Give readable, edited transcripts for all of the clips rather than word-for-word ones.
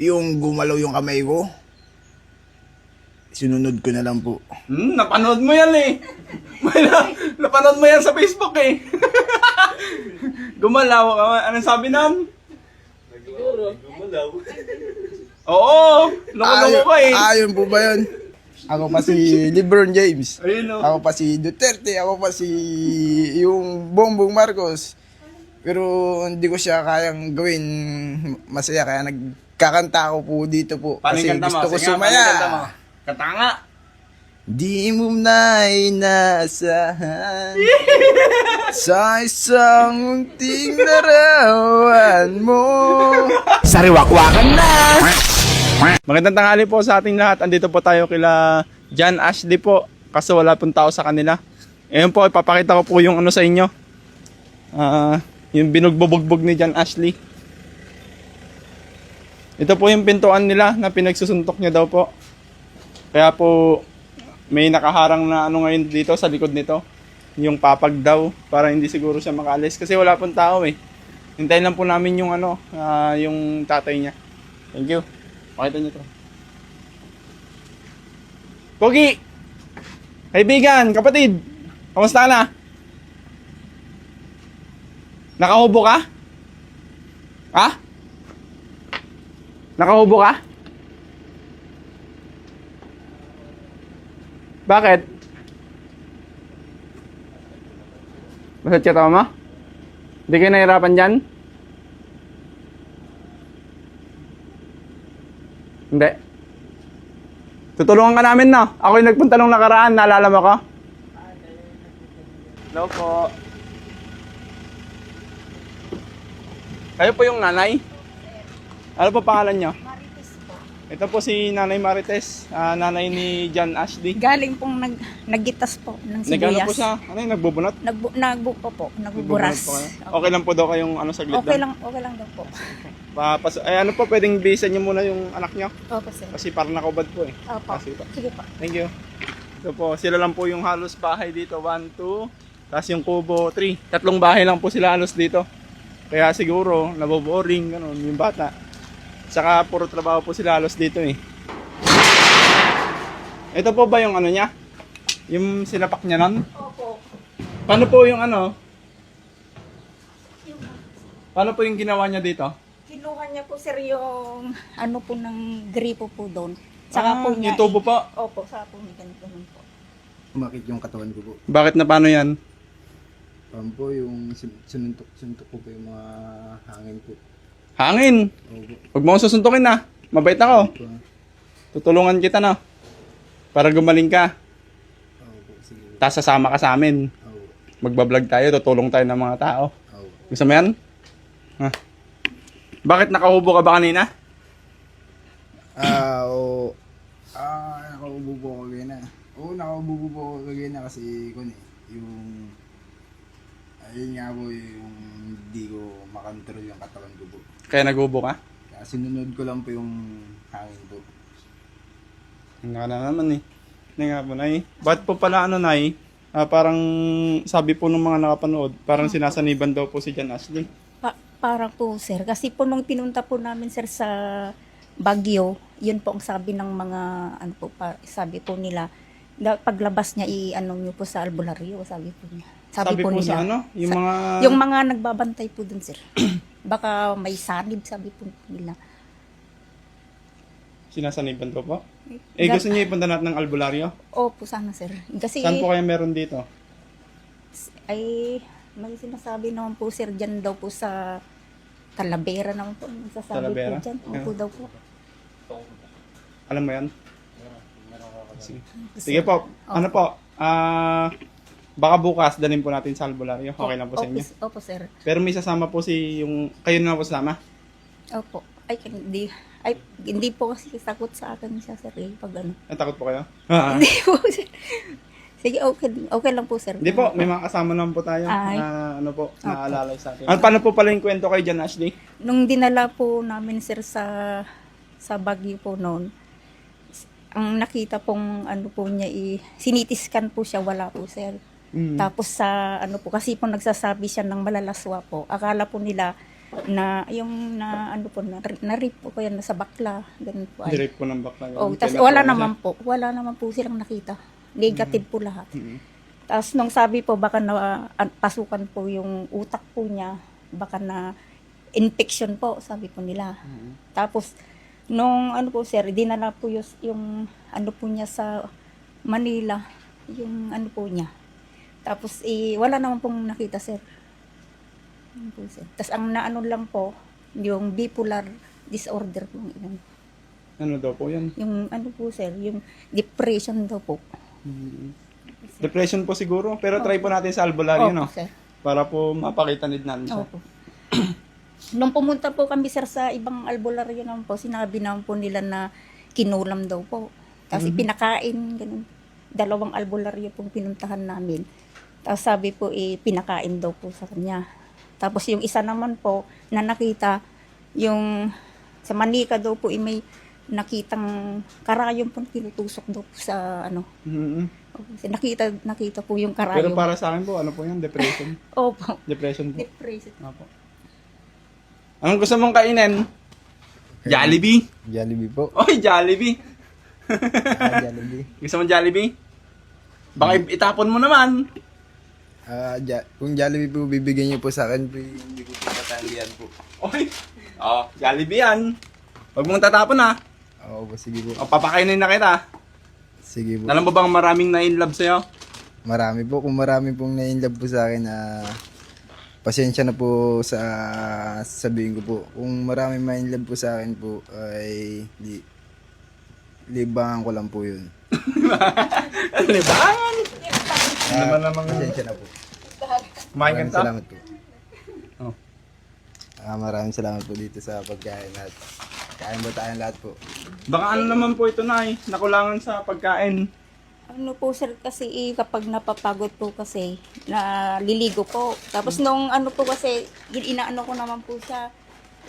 yung gumalaw yung kamay ko, sinunod ko na lang po. Napanood mo yan eh. Napanood mo yan sa Facebook eh. Gumalaw ka. Anong sabi nam? Gumalaw. Oo. Loko-loko ka eh. Ayun po ba yun? Ako pa si LeBron James. Ayun o. Ako pa si Duterte. Ako pa si yung Bongbong Marcos. Pero hindi ko siya kayang gawin masaya. Kaya nagkakanta ako po dito po. Paano Kasi yung kanta mo? gusto ko Sige nga, paano yung kanta mo? sumaya. Kanta nga. Di mo na inasahan sa isang munting larawan mo. Sariwakwakan na! Magandang tanghali po sa ating lahat. Andito po tayo kila John Ashley po. Kaso wala pong tao sa kanila. Ngayon po, ipapakita ko po yung ano sa inyo. Yung binugbubugbog ni John Ashley. Ito po yung pintuan nila na pinagsusuntok niya daw po. Kaya po may nakaharang na ano ngayon dito sa likod nito. Yung papag daw para hindi siguro siya makaalis. Kasi wala pong tao eh. Hintayin lang po namin yung ano, yung tatay niya. Thank you. Pakita niyo to. Pogi! Kaibigan, kapatid! Kamusta na? Nakahubo ka? Ha? Nakahubo ka? Bakit? Masakit ka tama mo? Hindi kayo nahirapan dyan? Hindi. Tutulungan ka namin na. Ako yung nagpunta nung nakaraan. Naalala mo ko? Hello po. Kayo po yung nanay? Ano po pangalan nyo? Marites po. Ito po si Nanay Marites, nanay ni John Ashley. Galing pong naggitas po ng Nagano sibuyas. po siya? Ano yung nagbubunot? Nagbuko po, nagbuburas. Nagbubunot po kayo? Okay lang po daw kayong ano saglit Okay lang. okay lang daw po. Ano po, pwedeng bisan niyo muna yung anak niyo? Opo, sir. Kasi parang nakubad po eh. Opo. Sige po. Sige po. Thank you. Ito po, sila lang po yung halos bahay dito. 1, 2, tapos yung kubo 3. Tatlong bahay lang po sila halos dito. Kaya siguro, naboboring, ganun, yung bata. Saka puro trabaho po sila halos dito eh. Ito po ba yung ano niya? Yung sinapak niya nun? Opo. Paano po yung ano? Paano po yung ginawa niya dito? Kinuha niya po, sir, yung ano po ng gripo po doon. Saka po niya. yung tubo po. Opo, saka po niya ganun po. Umakit yung katawan ko po. Bakit na paano yan? Po yung suntok ko po yung mga hangin po. Hangin! Opo. Huwag mo akong susuntukin na. Mabait ako. Opo. Tutulungan kita na. Para gumaling ka. Opo. Sige. Tapos sasama ka sa amin. Opo. Magbablog tayo, tutulong tayo ng mga tao. Opo. Gusto mo yan? Ha? Bakit nakahubo ka ba kanina? Oo. Nakaubo po ako kagaya na. Oo, nakaubo po ako kagaya na kasi yung ayun nga po yung hindi ko makontrol yung katawan ko po. Kaya naghubo ka? Kaya sinunod ko lang po yung hangin po. Nga na naman eh. Hindi nga po, Nay. Ba't po pala ano, Nay? Parang sabi po ng mga nakapanood, parang sinasaniban daw po si John Ashley. Para po, sir. Kasi po nung pinunta po namin, sir, sa Baguio, yun po ang sabi ng mga, ano po, sabi po nila, paglabas niya, i-ano niyo po sa albularyo, sabi po niya. Sabi po nila. sa ano? Yung mga nagbabantay po dun, sir. Baka may sanib, sabi po nila. Sinasaniban ko po? Gusto niyo ipunta natin ng albularyo? Opo, sana, sir. Kasi, Saan po kaya meron dito? ay, may sinasabi naman po, sir, dyan daw po sa Talavera naman po. Sasabi Talavera? po dyan. Opo daw po. Alam mo yan? Sige. Sige po. Ano po? Baka bukas dalhin po natin sa albularyo. Okay lang po sa inyo. Opo, sir. Pero may sasama po yung... Kayo na po sasama? Opo. Hindi po kasi sakot sa akin siya, sir. Pag ano. Ay, takot po kayo? Hindi po, sir. Sige, okay lang po, sir. Hindi po. May mga kasama naman po tayo Ay. na ano po, naalalay sa atin. Paano po pala yung kwento kay John Ashley? Nung dinala po namin, sir, sa Baguio po noon, ang nakita pong ano po niya, sinitiskan po siya, wala po, sir. Tapos sa ano po, kasi po nagsasabi siya ng malalaswa po. Akala po nila yung na ano po na rip po kaya nasa bakla ganun po ay. Direct po ng bakla. yun. Oh, tas Kailan po wala naman po silang nakita. Negative po lahat. Mhm. Tapos nung sabi po baka na pasukan po yung utak po niya, baka na infection po, sabi po nila. Tapos nung ano po sir, dinala po yung ano po niya sa Manila, yung ano po niya. Tapos wala naman pong nakita sir. Ano po, sir. Tapos ang naano lang po, yung bipolar disorder po. Ano daw po yan? Yung ano po sir, yung depression daw po. Depression po siguro. Pero try po natin sa albularyo, no? sir. Para po mapakita din natin siya. Opo. Nung pumunta po kami sir sa ibang albularyo naman po, sinabi naman po nila na kinulam daw po. Tapos pinakain, ganun. 2 albularyo pong pinuntahan namin. Tapos sabi po, pinakain daw po sa kanya. Tapos yung isa naman po, na nakita, yung sa manika daw po, may nakitang karayom po tinutusok daw po sa ano. Mhm. Nakita po yung Pero karayom. para sa akin po, ano po yan? Depression. Opo. Depression po. Depression. Opo. Anong gusto mong kainin? Jollibee? Jollibee po. Oy, Jollibee! Jollibee. Gusto mong Jollibee? Baka itapon mo naman. Kung Jollibee po bibigyan niyo po sa akin, hindi ko po tatanggihan po. Oy! Jollibee yan. Huwag mong tatapon ha. Oo po, sige po. Papakainin na kita. Sige po. Alam mo bang maraming na-inlove sa'yo? Marami po. Kung marami pong na-inlove po sa akin, pasensya na po sa sabihin ko po. Kung marami ma-inlove po sa akin po, ay libangan ko lang po yun. Libangan! Naman Pasensya na po. Kumain ka Maraming ta? salamat po. Oh. Maraming salamat po dito sa pagkain at kain ba tayong lahat po. Baka ano naman po ito na nakulangan sa pagkain. Ano po sir kasi kapag napapagod po kasi naliligo po. Tapos nung ano po kasi inaano ko naman po siya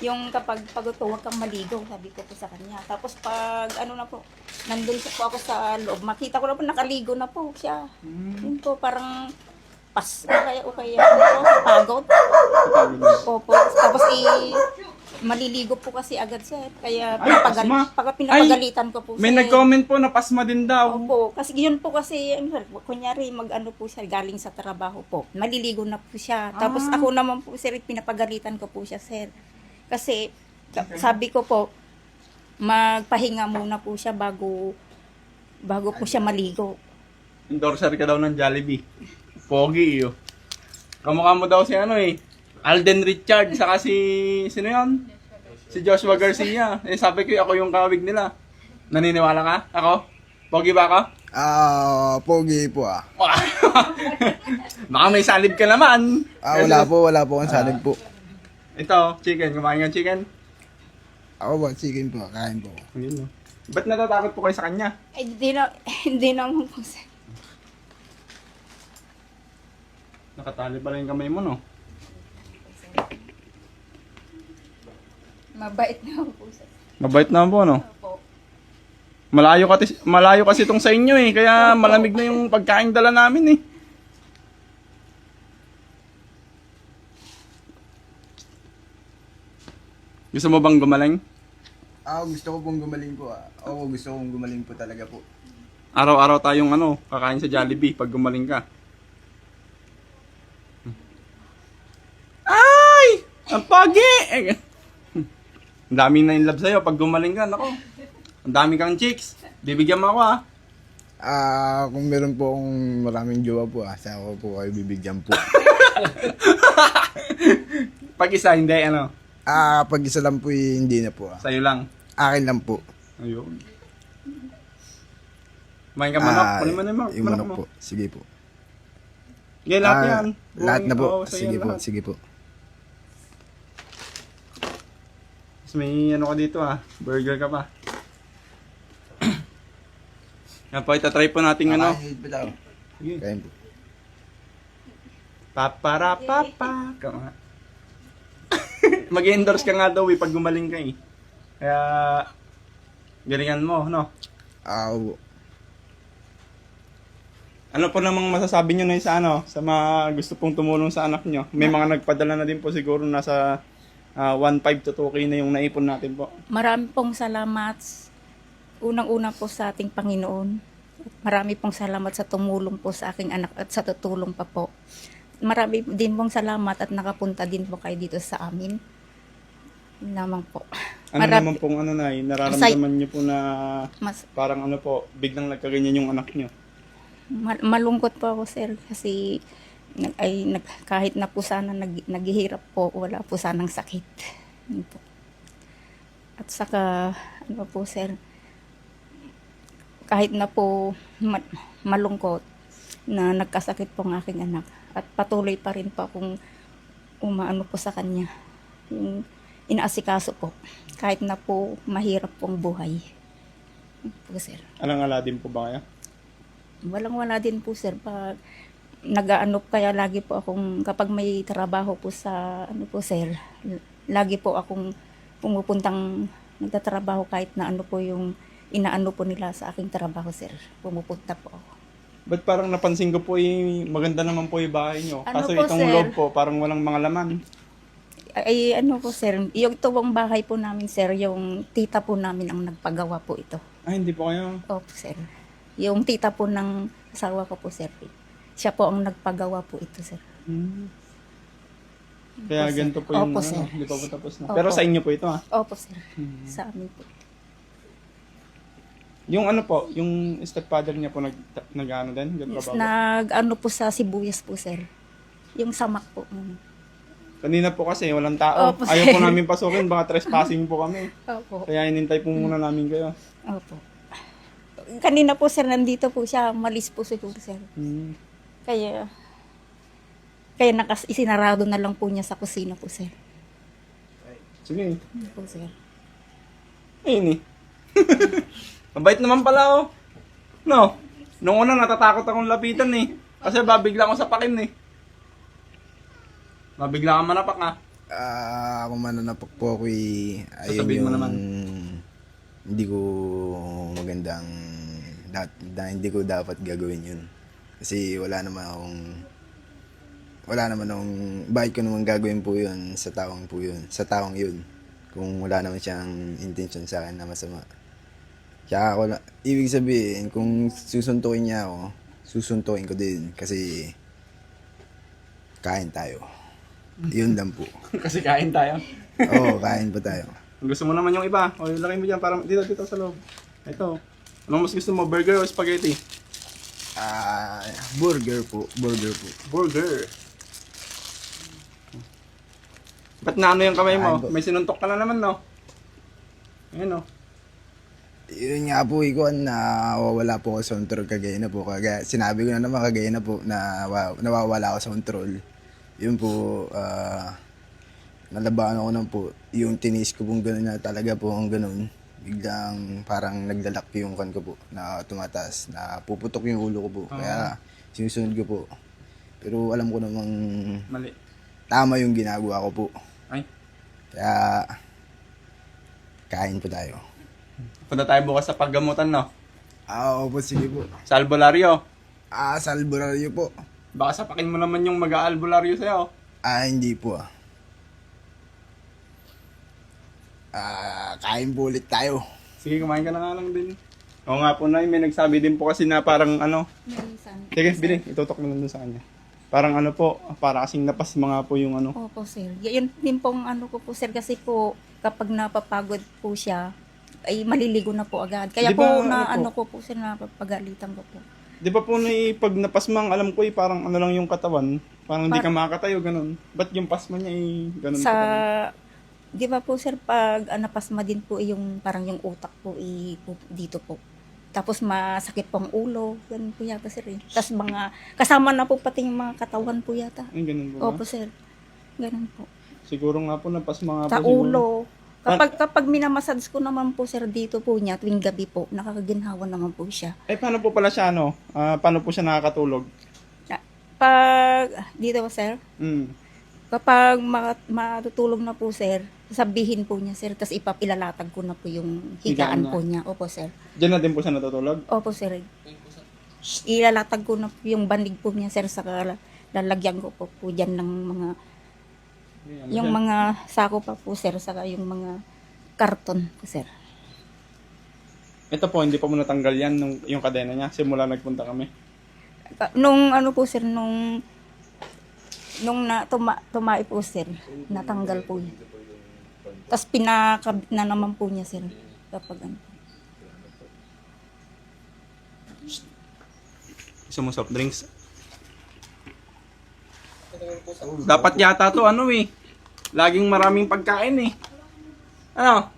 yung kapag pagod po huwag kang maligo sabi ko po sa kanya. Tapos pag ano na po nandun siya po ako sa loob makita ko na po nakaligo na po siya. Yun po parang o kaya ano po, pagod. Opo. Tapos maliligo po kasi agad siya. Kaya pasma. pinapagalitan ko po siya. May nag-comment po na pasma din daw. Opo, kasi yun po kasi, kunyari mag-ano po siya, galing sa trabaho po. Maliligo na po siya. Tapos ako naman po, sir, pinapagalitan ko po siya, sir. Kasi, sabi ko po, magpahinga muna po siya bago po siya maligo. Endorser ka daw ng Jollibee. Pogi yun. Kamukha mo daw si Alden Richard, saka sino yun? Si Joshua Garcia. Sabi ko ako yung kawig nila. Naniniwala ka? Ako? Pogi ba ako? Pogi po Baka may salib ka naman. Wala po akong salib po. Ito, chicken. Kumain ng chicken? Ako po, chicken po, kain po. Ayun, no. Ba't natatakot po kayo sa kanya? Ay, hindi naman po, sir. Nakatali pala yung kamay mo, no? Mabait naman po, sir. Mabait naman po, no? Opo. Malayo kasi itong sa inyo kaya malamig na yung pagkain dala namin Gusto mo bang gumaling? Gusto ko pong gumaling po Oo, gusto kong gumaling po talaga po. Araw-araw tayong kakain sa Jollibee pag gumaling ka. Ay! Ang pagi! Ang daming na in love sa'yo pag gumaling ka. Nako. Ang dami kang chicks. Bibigyan mo ako Kung meron po akong maraming jowa po saan ko po kayo bibigyan po. Pag isa, hindi Pag isa lang po hindi na po Sa'yo lang. Akin lang po. Ayun. Kumain ka manok. Kunin mo na yung manok manok mo. po. Sige po. Yeah, lahat yan. Lahat na po. Oo, sa'yo Sige po, lahat. sige po. Tapos may ka dito burger ka pa. Yan po, itatry po natin Sige. Kain po. Paparapapa. Mag-endorse ka nga daw pag gumaling ka Kaya, galingan mo, no? Ano po namang masasabi nyo sa sa mga gusto pong tumulong sa anak nyo? May mga nagpadala na din po siguro nasa 1.5 to 2K na yung naipon natin po. Marami pong salamat. Unang-una po sa ating Panginoon. Marami pong salamat sa tumulong po sa aking anak at sa tutulong pa po. Marami din pong salamat at nakapunta din po kayo dito sa amin. Yun lamang po. Ano naman pong nararamdaman niyo po na Mas parang ano po, biglang nagkaganyan yung anak niyo? malungkot po ako, sir, kasi kahit na po sana naghihirap po, wala po sanang sakit. Yun po. At saka, ano po, sir, kahit na po malungkot na nagkasakit po ang aking anak at patuloy pa rin po akong umaano po sa kanya. Yung inaasikaso po. Kahit na po mahirap pong buhay. Yun po, sir. Alang-ala din po ba kaya? Walang-wala din po, sir. Pag nag-ano, kaya lagi po akong, kapag may trabaho po sa, ano po, sir, lagi po akong pumupuntang nagtatrabaho kahit na ano po yung inaano po nila sa aking trabaho, sir. Pumupunta po ako. Ba't parang napansin ko po maganda naman po yung bahay niyo. Ano Kaso po, itong sir? loob po, parang walang mga laman. Ay, ano po, sir, yung tuwang bahay po namin, sir, yung tita po namin ang nagpagawa po ito. Ay, hindi po kayo. Opo, sir. Yung tita po ng asawa ko po, sir. Siya po ang nagpagawa po ito, sir. Kaya Opo, sir. ganito po yung Opo, sir. hindi pa po tapos na. Opo. Pero sa inyo po ito ha. Opo, sir. Sa amin po. Yung ano po, yung stepfather niya po nag-ano din? Yes, Nagtrabaho? nag-ano po sa Sibuyas po, sir. Yung samak po. Kanina po kasi walang tao. Opo, Ayaw sir. po namin pasukin, baka trespassing po kami. Opo. Kaya inintay po muna namin kayo. Opo. Kanina po, sir, nandito po siya. Malis po siguro, sir. Kaya isinarado na lang po niya sa kusina po, sir. Sige. Yun po, sir. Ayun eh. Mabait naman pala oh. No? Nung una natatakot akong lapitan eh. Kasi babigla ako sa pakin eh. Babigla ka manapak ah. Ako mananapak po ako Sasabihin mo naman. hindi ko magandang hindi ko dapat gagawin yun. Kasi wala naman akong bakit ko naman gagawin po yun sa taong yun kung wala naman siyang intention sa akin na masama. Kaya ibig sabihin kung susuntukin niya ako, susuntukin ko din kasi kain tayo. Yun lang po. Kasi kain tayo. Oo, kain pa tayo. Kung gusto mo naman yung iba, o ilagay mo dyan, parang dito sa loob. Ito. Anong mas gusto mo, burger o spaghetti? Burger po. Burger. Ba't na ano yung kamay mo? Kain po. May sinuntok ka na naman, no? Ayan, no? Yun nga po, Ikon, nawawala po ako sa control kagaya na po. Sinabi ko na naman kagaya na po na nawawala ako sa control. Yun po, nalabanan ko na po. Yung tinis ko pong gano'n na talaga po ang gano'n. Biglang parang naglalak yung kan ko po na tumataas, na puputok yung ulo ko po. Kaya sinusunod ko po. Pero alam ko namang Mali. tama yung ginagawa ko po. Ay. Kaya kain po tayo. Punta tayo bukas sa paggamutan, no? Opo, sige po. Sa albularyo. Sa albularyo po. Baka sapakin mo naman yung mag-aalbularyo sa'yo. Hindi po kain po ulit tayo. Sige, kumain ka na nga lang din. Oo nga po, Nay. May nagsabi din po kasi na parang ano. Sige, bili. Itutok mo lang dun sa kanya. Parang ano po, para kasing napasma nga po yung ano. Opo, sir. Yan din pong ano ko po, sir, kasi po kapag napapagod po siya, ay maliligo na po agad. Kaya Di ba, po na ano ano ko po, sir, napapagalitan ko po. Di ba po, Nay, pag napasmang, alam ko parang ano lang yung katawan. Parang hindi ka makakatayo, ganun. Ba't yung pasma niya ganun? Sa, di ba po, sir, pag napasma din po yung parang yung utak po dito po. Tapos masakit po ang ulo, ganun po yata, sir. Tapos kasama na po pati yung mga katawan po yata. Ay, ganun po ba? Opo, sir. Ganun po. Siguro nga po, napasma nga po. Sa siguro. ulo. Kapag minamassage ko naman po, sir, dito po niya, tuwing gabi po, nakakaginhawa naman po siya. Eh, paano po pala siya, ano? Paano po siya nakakatulog? Dito po, sir, Mm. kapag matutulog na po, sir, sabihin po niya, sir, tapos ipapilalatag ko na po yung higaan Higaan po niya. Opo, sir. Diyan na din po siya natutulog? Opo, sir. Ilalatag ko na po yung bandig po niya, sir, sa lalagyan ko po dyan ng mga Yung mga sako pa po sir, saka yung mga karton po sir. Ito po, hindi pa mo natanggal yan nung, yung kadena niya simula nagpunta kami. Nung ano po sir, nung tumai po sir, natanggal po yun. Tapos pinakabit na naman po niya sir. Kapag ano. Gusto mo soft drinks? Dapat yata to ano eh. Laging maraming pagkain eh. Ano?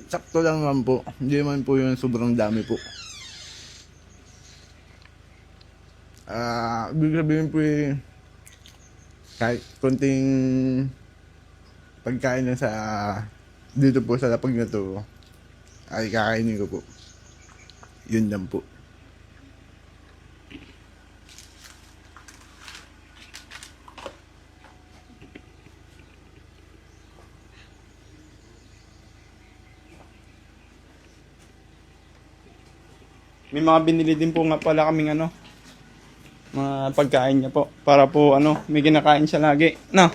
Sakto lang naman po. Hindi naman po yung sobrang dami po. Ibig sabihin po kahit konting pagkain na sa dito po sa lapag na to ay kakainin ko po. Yun lang po. May mga binili din po nga pala kaming ano, mga pagkain niya po. Para po ano, may kinakain siya lagi. No?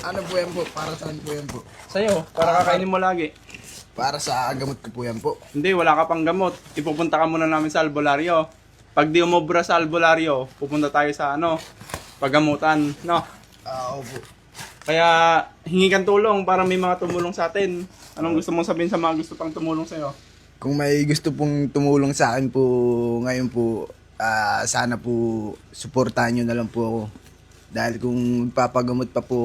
Ano po yan po? Para saan po yan po? Sa'yo, para kakainin mo lagi. Para sa gamot ko po yan po. Hindi, wala ka pang gamot. Ipupunta ka muna namin sa albularyo. Pag di umobra sa albularyo, pupunta tayo sa ano, paggamutan. No? Opo. Kaya hingi kang tulong para may mga tumulong sa atin. Anong gusto mong sabihin sa mga gusto pang tumulong sa'yo? Kung may gusto pong tumulong sa akin po ngayon po, sana po suportahan nyo na lang po ako. Dahil kung magpapagamot pa po,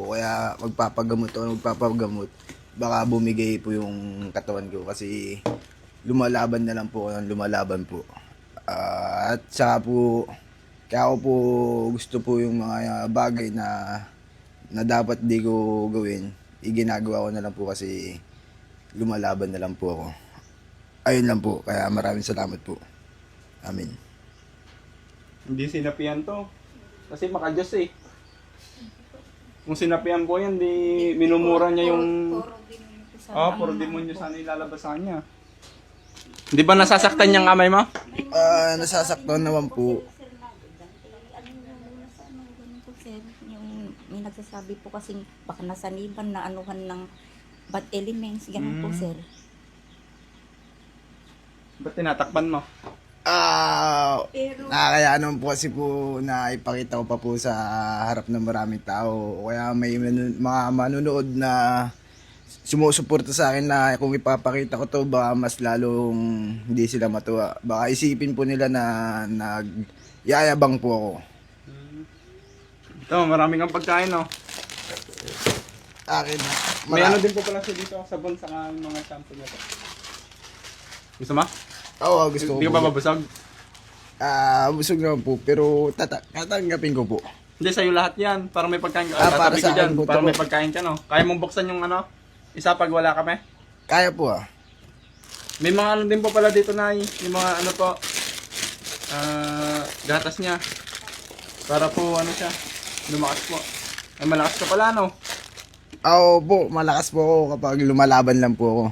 kaya magpapagamot o magpapagamot, baka bumigay po yung katawan ko kasi lumalaban na lang po ako ng lumalaban po. At saka po, kaya ako po gusto po yung mga bagay na dapat di ko gawin, iginagawa ko na lang po kasi lumalaban na lang po ako. Ayun lang po, kaya maraming salamat po. Amen. Hindi sinapian to. Kasi makadyos eh. Kung sinapian po yan, di minumura niya yung... puro demonyo sana ilalabas sa kanya. Di ba nasasaktan niyang kamay mo? Nasasaktan naman po. Yung may nagsasabi po kasi baka nasaniban na anuhan ng bad elements, ganun po sir. Ba't tinatakpan mo? Pero Nakakaya naman po kasi po na ipakita ko pa po sa harap ng maraming tao. Kaya may mga manunood na sumusuporta sa akin na kung ipapakita ko to baka mas lalong hindi sila matuwa. Baka isipin po nila na nagyayabang po ako. Ito, marami kang pagkain no. Akin. May ano din po pala siya dito, sabon sa mga shampoo na to. Gusto mo? Oo, gusto ko Hindi ka po. ba mabusog? Busog naman po, pero tatanggapin ko po. Hindi, sa'yo lahat yan. Para may pagkain ka. Para Tatabi sa ko dyan, akin po para to. may pagkain ka no. Kaya mong buksan yung ano, isa pag wala kami. Kaya po May mga ano din po pala dito na yung mga ano po, gatas niya. Para po ano siya, lumakas po. Ay malakas ka pala no. Oo po, malakas po ako kapag lumalaban lang po ako.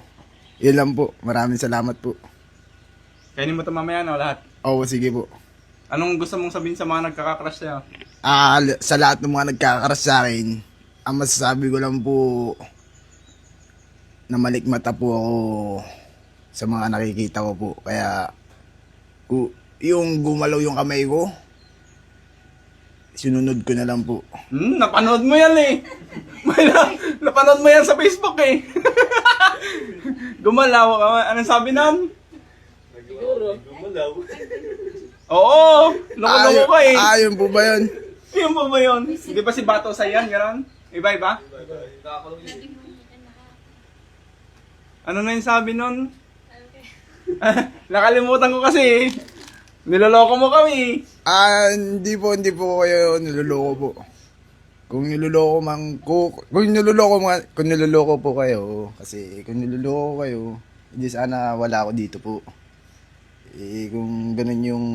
Yun lang po, maraming salamat po. Kainin mo ito mamaya no, lahat. Oo, sige po. Anong gusto mong sabihin sa mga nagkaka-crush sa'yo? Sa lahat ng mga nagkakaras sa akin, ang masasabi ko lang po na malikmata po ako sa mga nakikita ko po. Kaya yung gumalaw yung kamay ko, sinunod ko na lang po. Napanood mo yan eh. Napanood mo yan sa Facebook eh. Gumalaw ka. Anong sabi nun? Gumalaw. Oo. Loko-loko ka eh. Yun po ba yun? Yun pa ba yun? Hindi ba si Bato sa yan? Ganon? Iba-iba? Ano na yung sabi nun? Nakalimutan ko kasi eh. Niloloko mo kami. Hindi po kayo niloloko po. Kung niloloko po kayo, kasi kung niloloko kayo, hindi sana wala ako dito po. Kung ganun yung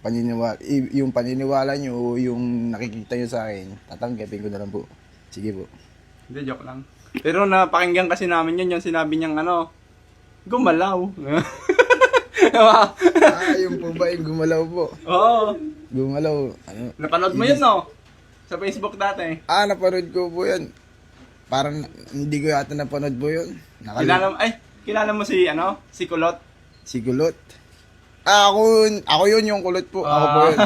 paniniwala nyo o yung nakikita nyo sa akin, tatanggapin ko na lang po. Sige po. Hindi, joke lang. Pero napakinggan kasi namin yun, yung sinabi niyang ano, gumalaw. Yung po ba yung gumalaw po? Oo. Gumalaw. Ano? Napanood mo yun, no? Sa Facebook dati. Napanood ko po yun. Parang hindi ko yata napanood po yun. Kilala mo si, si Kulot? Si Kulot. Ako yun yung kulot po. Ako po yun.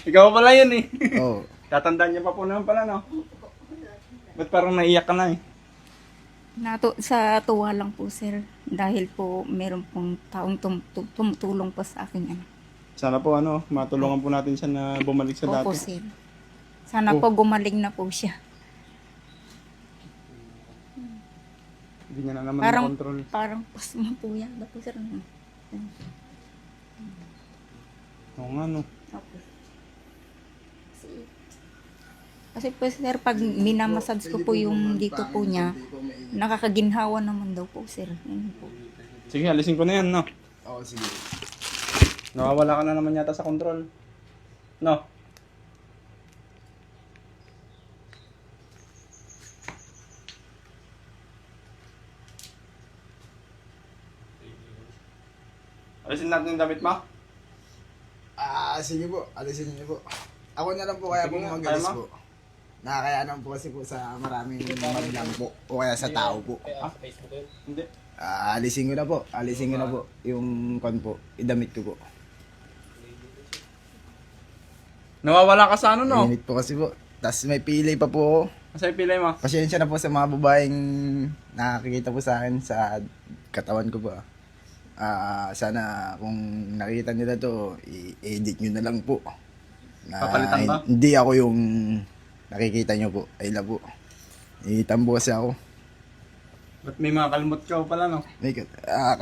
Ikaw pala yun eh. Oo. Tatandaan niya pa po naman pala, no? Ba't parang naiyak ka na eh? Sa tuwa lang po, sir. Dahil po meron pong taong tumutulong po sa akin. Sana po matulungan po natin siya na bumalik sa Opo, dati. sir. Sana po gumaling na po siya. Hindi niya na naman Parang, makontrol. parang pasma po yan. Ba't po, sir? Oo nga, no? Opo. Kasi po, sir, pag minamassage ko po yung dito po niya, nakakaginhawa naman daw po, sir. Yun po. Sige, alisin ko na yan, no? Oo, sige. Nawawala ka na naman yata sa control. No? Alisin natin yung damit mo? Sige po. Alisin niyo po. Ako na lang po kaya Sige po nga, mag-alis kaya mo? po. Nakakayanan po kasi po sa maraming maglang po. O kaya sa tao po. Hindi. Alisin ko na po. Alisin ko na po. Yung kon po. Idamit ko po. Nawawala ka sa no? Init po kasi po. Tapos may pilay pa po ako. Asa yung pilay mo? Pasensya na po sa mga babaeng nakakikita po sa akin sa katawan ko po. Sana kung nakita nila to, i-edit nyo na lang po. Papalitan ka? Hindi ako yung nakikita nyo po. Ay la po. Itambo kasi ako. Ba't may mga kalmot ka pala, no?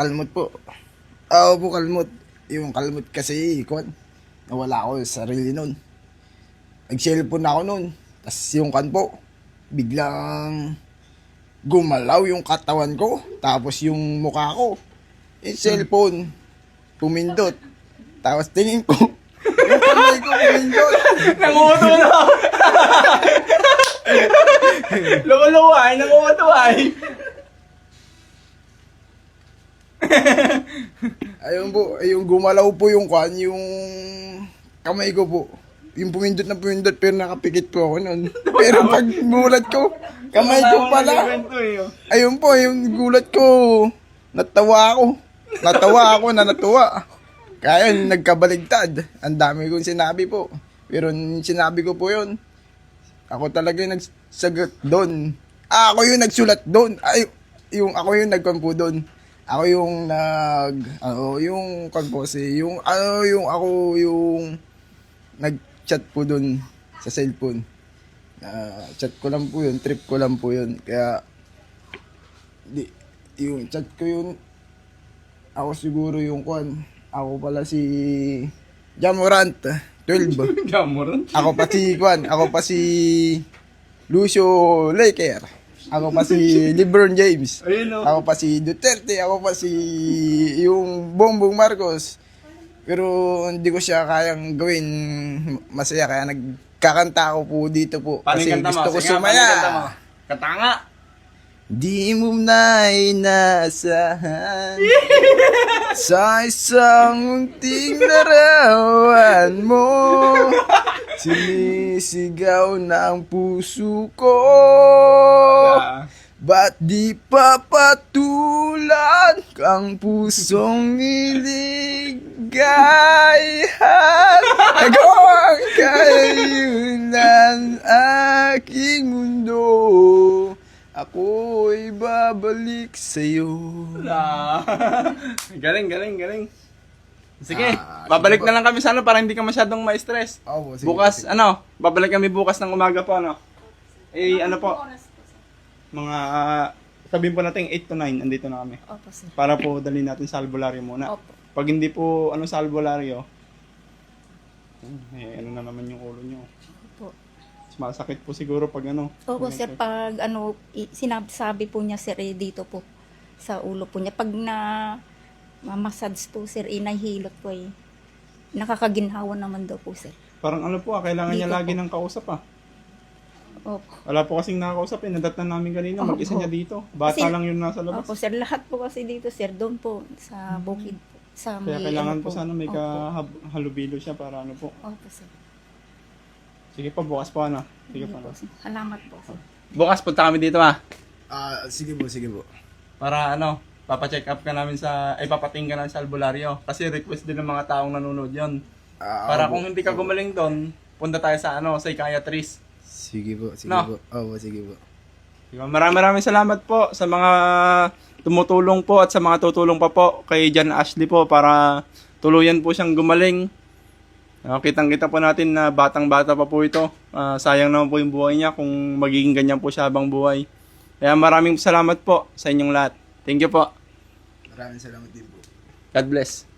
Kalmot po. Oo po, kalmot. Yung kalmot kasi, nawala ako sa sarili nun. Nag-cellphone ako nun. Tapos yung po, biglang gumalaw yung katawan ko. Tapos yung mukha ko. Yung cellphone, pumindot. Tapos tingin ko, yung kamay ko pumindot. Nanguto na! Loko-loko nanguto ay! Ayun po, yung gumalaw po yung yung kamay ko po. Yung pumindot na pumindot pero nakapikit po ako nun. Pero pag gulat ko, kamay ko pala. Ayun po, yung gulat ko, natawa ako na natuwa. Kaya nagkabaligtad. Ang dami kong sinabi po. Pero sinabi ko po yun. Ako talaga yung nagsagot doon. Ako yung nagsulat doon. Ako yung nagkampo doon. Ako yung yung nag-chat po doon sa cellphone. Chat ko lang po yun, trip ko lang po yun. Kaya yung chat ko yun, ako siguro yung ako pala si Jamorant 12. Gamoran? Ako pa si Lucio Laker. Ako pa si LeBron James. Ayun, no? Ako pa si Duterte. Ako pa si yung Bongbong Marcos. Pero hindi ko siya kayang gawin masaya. Kaya nagkakanta ako po dito po. Paano Kasi yung kanta mo? gusto ko Sige nga, paano yung kanta mo? sumaya. Kanta nga! Di mo na inasahan sa isang munting larawan mo. Sinisigaw ng puso ko. Ba't di papatulan ang pusong niligayahan? Ako ang kayunan aking mundo. Ako'y babalik sa'yo. Galing. Sige, sige babalik po. na lang kami sa para hindi ka masyadong ma-stress. Oo, sige, Bukas, sige. babalik kami bukas ng umaga po, po, mga, sabihin po natin 8 to 9, andito na kami. Opo, sir. Para po dali natin sa albularyo muna. Opo. Pag hindi po, sa albularyo, ano na naman yung ulo nyo. Opo. Masakit po siguro pag Opo, sir, pag sinabi po niya, sir, dito po sa ulo po niya. Pag massage po, sir, inahilot po nakakaginhawa naman daw po, sir. Parang kailangan niya Dito lagi po. ng kausap Opo. Wala po kasing nakakausap nadatnan namin kanina, mag-isa Opo. niya dito. Bata Kasi- lang yun nasa labas. Opo, sir, lahat po kasi dito, sir, doon po sa bukid po. Sa Kaya may, kailangan ano po sana may Opo. kahalubilo siya para ano po. Opo, sir. Sige po, bukas po ano. Sige Sige po. po, Ano. sir. Salamat po, sir. Bukas punta kami dito ah. Sige po, sige po. Para ano, papacheck up ka namin papating ka namin sa albularyo. Kasi request din ng mga taong nanonood yon. Para kung hindi ka gumaling doon, punta tayo sa psychiatrist. Sige po, sige No. po. Oo, sige po. Diba? Maraming salamat po sa mga tumutulong po at sa mga tutulong pa po kay John Ashley po para tuluyan po siyang gumaling. Kitang-kita po natin na batang-bata pa po ito. Sayang naman po yung buhay niya kung magiging ganyan po siya habang buhay. Kaya maraming salamat po sa inyong lahat. Thank you po. Maraming salamat din po. God bless.